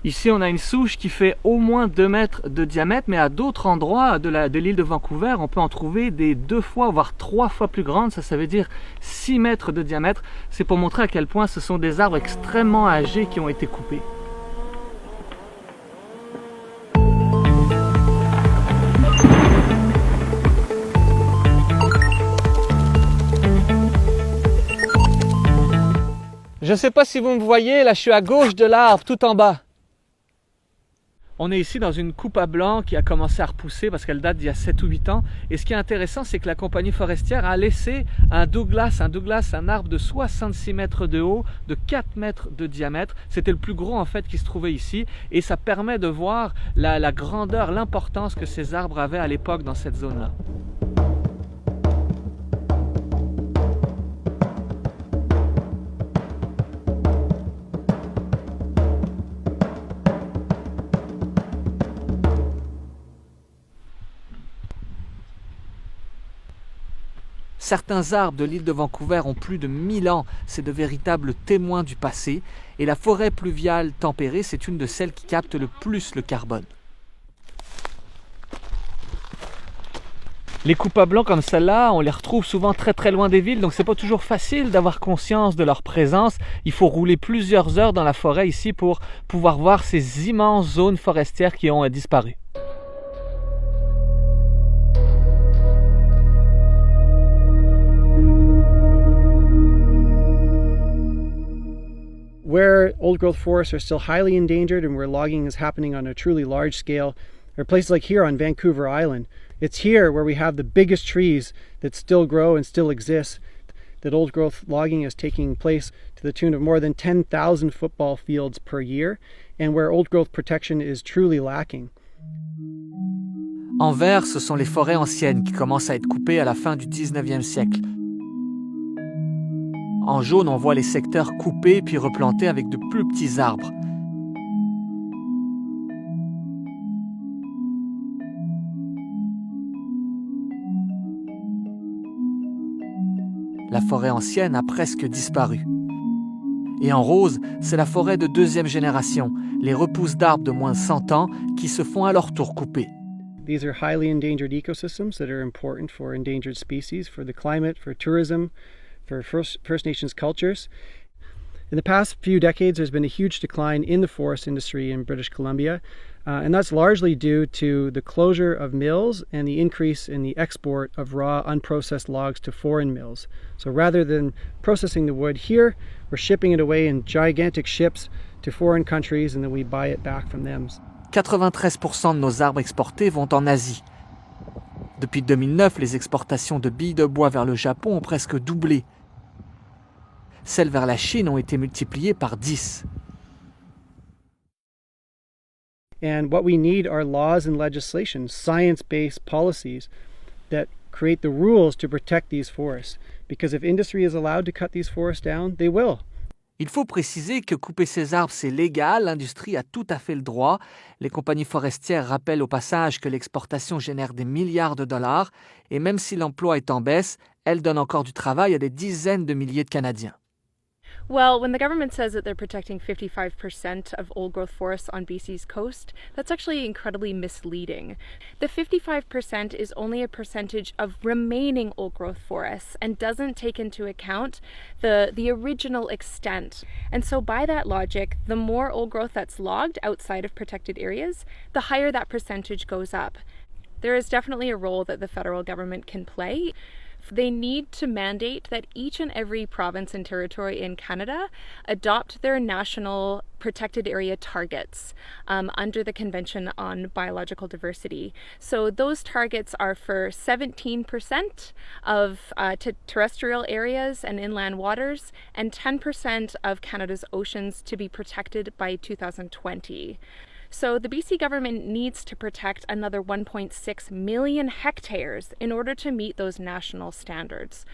Ici, on a une souche qui fait au moins 2 mètres de diamètre, mais à d'autres endroits de l'île de Vancouver, on peut en trouver des 2 fois, voire 3 fois plus grandes. Ça veut dire 6 mètres de diamètre. C'est pour montrer à quel point ce sont des arbres extrêmement âgés qui ont été coupés. Je ne sais pas si vous me voyez, là je suis à gauche de l'arbre, tout en bas. On est ici dans une coupe à blanc qui a commencé à repousser parce qu'elle date d'il y a 7 ou 8 ans. Et ce qui est intéressant, c'est que la compagnie forestière a laissé un Douglas, un arbre de 66 mètres de haut, de 4 mètres de diamètre. C'était le plus gros en fait qui se trouvait ici. Et ça permet de voir la grandeur, l'importance que ces arbres avaient à l'époque dans cette zone-là. Certains arbres de l'île de Vancouver ont plus de 1000 ans, c'est de véritables témoins du passé, et la forêt pluviale tempérée, c'est une de celles qui capte le plus le carbone. Les coupes à blanc comme celle-là, on les retrouve souvent très loin des villes, donc c'est pas toujours facile d'avoir conscience de leur présence. Il faut rouler plusieurs heures dans la forêt ici pour pouvoir voir ces immenses zones forestières qui ont disparu. Where old-growth forests are still highly endangered and where logging is happening on a truly large scale are places like here on Vancouver Island. It's here where we have the biggest trees that still grow and still exist, that old-growth logging is taking place to the tune of more than 10,000 football fields per year, and where old-growth protection is truly lacking. En vert, ce sont les forêts anciennes qui commencent à être coupées à la fin du 19e siècle. En jaune, on voit les secteurs coupés puis replantés avec de plus petits arbres. La forêt ancienne a presque disparu. Et en rose, c'est la forêt de deuxième génération, les repousses d'arbres de moins de 100 ans qui se font à leur tour couper. These are highly endangered ecosystems that are important for endangered species, for the climate, for tourism, for First Nations cultures. In the past few decades, there's been a huge decline in the forest industry in British Columbia, and that's largely due to the closure of mills and the increase in the export of raw, unprocessed logs to foreign mills. So rather than processing the wood here, we're shipping it away in gigantic ships to foreign countries, and then we buy it back from them. 93% de nos arbres exportés vont en Asie. Depuis 2009, les exportations de billes de bois vers le Japon ont presque doublé. Celles vers la Chine ont été multipliées par 10. And what we need are laws and legislation, science-based policies that create the rules to protect these forests. Because if industry is allowed to cut these forests down, they will. Il faut préciser que couper ces arbres, c'est légal, l'industrie a tout à fait le droit. Les compagnies forestières rappellent au passage que l'exportation génère des milliards de dollars, et même si l'emploi est en baisse, elle donne encore du travail à des dizaines de milliers de Canadiens. Well, when the government says that they're protecting 55% of old-growth forests on BC's coast, that's actually incredibly misleading. The 55% is only a percentage of remaining old-growth forests and doesn't take into account the original extent. And so by that logic, the more old-growth that's logged outside of protected areas, the higher that percentage goes up. There is definitely a role that the federal government can play. They need to mandate that each and every province and territory in Canada adopt their national protected area targets under the Convention on Biological Diversity. So those targets are for 17% of terrestrial areas and inland waters and 10% of Canada's oceans to be protected by 2020. So the BC government needs to protect another 1.6 million hectares in order to meet those national standards.